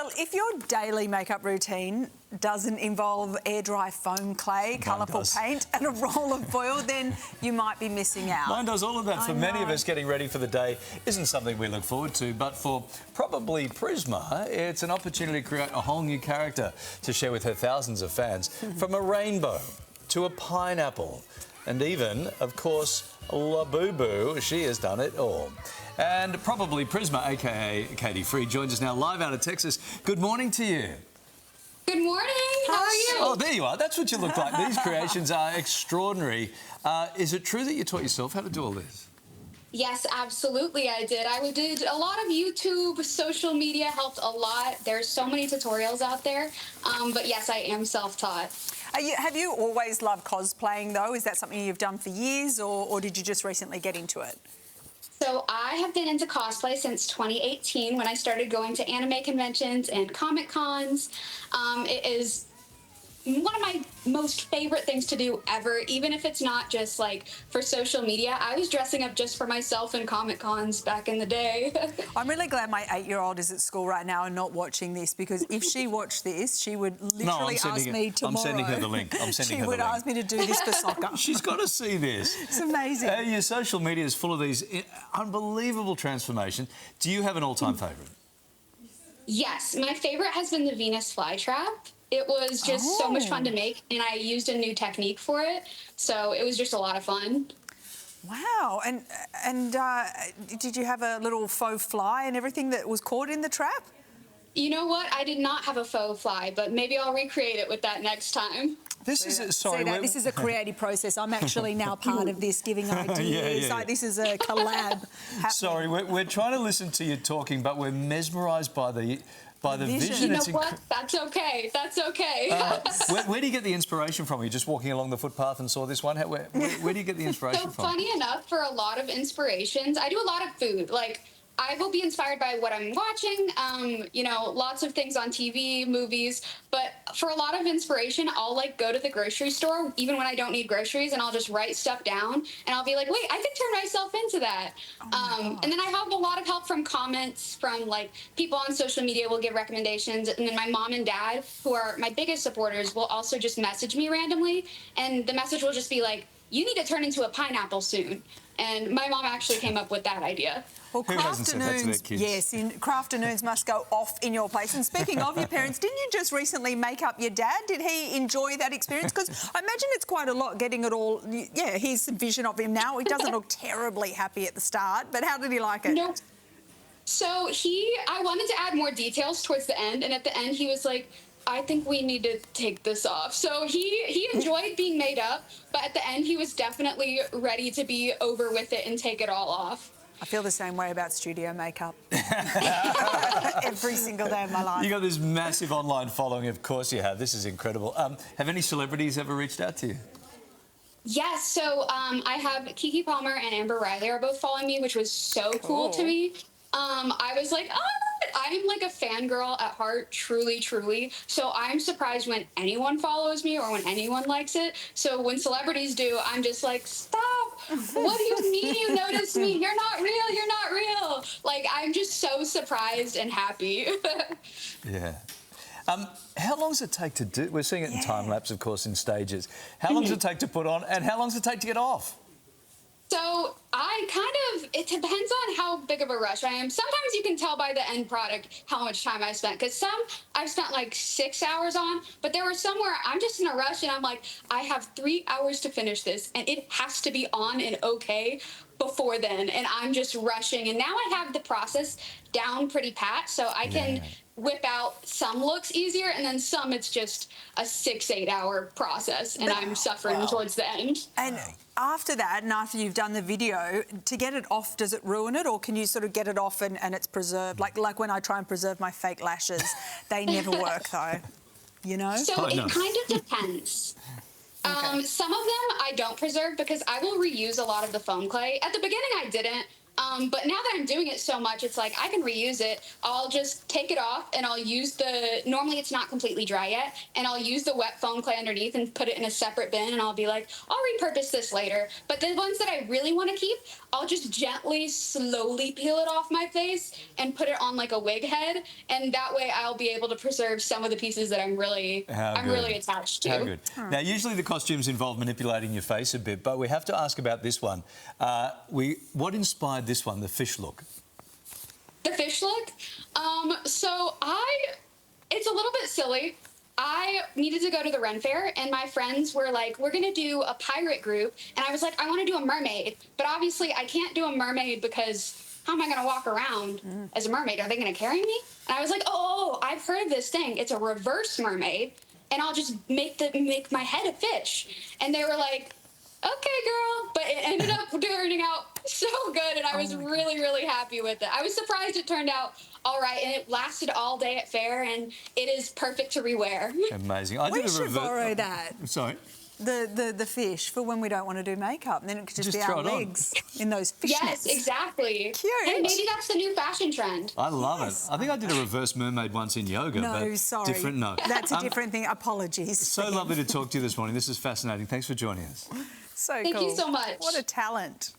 Well, if your daily makeup routine doesn't involve air-dry foam clay, colourful paint and a roll of foil, then you might be missing out. Mine does all of that. For many of us, getting ready for the day isn't something we look forward to, but for Probably Prisma, it's an opportunity to create a whole new character to share with her thousands of fans. From a rainbow to a pineapple and even, of course, La Boo Boo. She has done it all. And Probably Prisma, a.k.a. Katie Free, joins us now live out of Texas. Good morning to you. Good morning. How are you? Oh, there you are. That's what you look like. These creations are extraordinary. Is it true that you taught yourself how to do all this? Yes, absolutely I did. I did a lot of YouTube, social media helped a lot. There's so many tutorials out there. But yes, I am self-taught. Have you always loved cosplaying, though? Is that something you've done for years, or did you just recently get into it? So I have been into cosplay since 2018 when I started going to anime conventions and Comic Cons. It is one of my most favorite things to do ever, even if it's not just like for social media. I was dressing up just for myself in Comic Cons back in the day. I'm really glad my 8-year-old is at school right now and not watching this, because if she watched this, she would literally ask me tomorrow. I'm sending her the link. She would ask me to do this for soccer. She's got to see this. It's amazing. Your social media is full of these unbelievable transformations. Do you have an all-time favourite? Yes, my favorite has been the Venus flytrap. It was just so much fun to make, and I used a new technique for it, so it was just a lot of fun. Wow. And did you have a little faux fly and everything that was caught in the trap? You know what? I did not have a faux fly, but maybe I'll recreate it with that next time. This is a creative process. I'm actually now part of this, giving ideas. Yeah. Like, this is a collab happening. Sorry, we're trying to listen to you talking, but we're mesmerised by the vision. You know what? That's okay. That's okay. Where do you get the inspiration from? Are you just walking along the footpath and saw this one? Where do you get the inspiration from? Funny enough, for a lot of inspirations, I do a lot of food. Like, I will be inspired by what I'm watching, you know, lots of things on TV, movies, but for a lot of inspiration, I'll like go to the grocery store, even when I don't need groceries, and I'll just write stuff down, and I'll be like, wait, I can turn myself into that. And then I have a lot of help from comments from like people on social media will give recommendations, and then my mom and dad, who are my biggest supporters, will also just message me randomly, and the message will just be like, you need to turn into a pineapple soon. And my mom actually came up with that idea. Well, crafternoons must go off in your place. And speaking of your parents, didn't you just recently make up your dad? Did he enjoy that experience? Because I imagine it's quite a lot getting it all. Yeah, here's the vision of him now. He doesn't look terribly happy at the start, but how did he like it? No. So I wanted to add more details towards the end, and at the end he was like, I think we need to take this off. So he enjoyed being made up, but at the end he was definitely ready to be over with it and take it all off. I feel the same way about studio makeup. Every single day of my life. You got this massive online following, of course you have. This is incredible. Have any celebrities ever reached out to you? Yes, so I have Keke Palmer and Amber Riley are both following me, which was so cool to me. I was like, oh, I'm like a fangirl at heart, truly, truly. So I'm surprised when anyone follows me or when anyone likes it. So when celebrities do, I'm just like, stop. What do you mean you noticed me? You're not real. You're not real. Like, I'm just so surprised and happy. Yeah. How long does it take to do? We're seeing it in time lapse, of course, in stages. How long does it take to put on, and how long does it take to get off? So it depends on how big of a rush I am. Sometimes you can tell by the end product how much time I spent, because some I've spent like 6 hours on, but there were some where I'm just in a rush and I'm like, I have 3 hours to finish this and it has to be on and okay before then, and I'm just rushing. And now I have the process down pretty pat, so I can whip out some looks easier, and then some it's just a 6-8 hour process, and I'm suffering towards the end. And after that, and after you've done the video, to get it off, does it ruin it, or can you sort of get it off and it's preserved? Like when I try and preserve my fake lashes, they never work though, you know? So it kind of depends. Some of them I don't preserve because I will reuse a lot of the foam clay. At the beginning I didn't. But now that I'm doing it so much, it's like I can reuse it. I'll just take it off and I'll use normally it's not completely dry yet, and I'll use the wet foam clay underneath and put it in a separate bin, and I'll be like, I'll repurpose this later. But the ones that I really want to keep, I'll just gently, slowly peel it off my face and put it on like a wig head, and that way I'll be able to preserve some of the pieces that I'm really attached to. How good. Now, usually the costumes involve manipulating your face a bit, but we have to ask about this one. What inspired this one, the fish look? The fish look? It's a little bit silly. I needed to go to the Ren Fair, and my friends were like, we're going to do a pirate group. And I was like, I want to do a mermaid. But obviously, I can't do a mermaid because how am I going to walk around as a mermaid? Are they going to carry me? And I was like, oh, I've heard of this thing. It's a reverse mermaid, and I'll just make my head a fish. And they were like, okay, girl. But it ended up turning out so good, and I was really, really happy with it. I was surprised it turned out all right, and it lasted all day at fair, and it is perfect to rewear. Amazing. We should borrow that. Sorry? The fish for when we don't want to do makeup, and then it could just be our legs in those fishnets. Yes, exactly. Cute. Hey, maybe that's the new fashion trend. I love it. I think I did a reverse mermaid once in yoga. No, but sorry. Different, no. That's a different thing. Apologies. So lovely to talk to you this morning. This is fascinating. Thanks for joining us. So Thank cool. you so much. What a talent.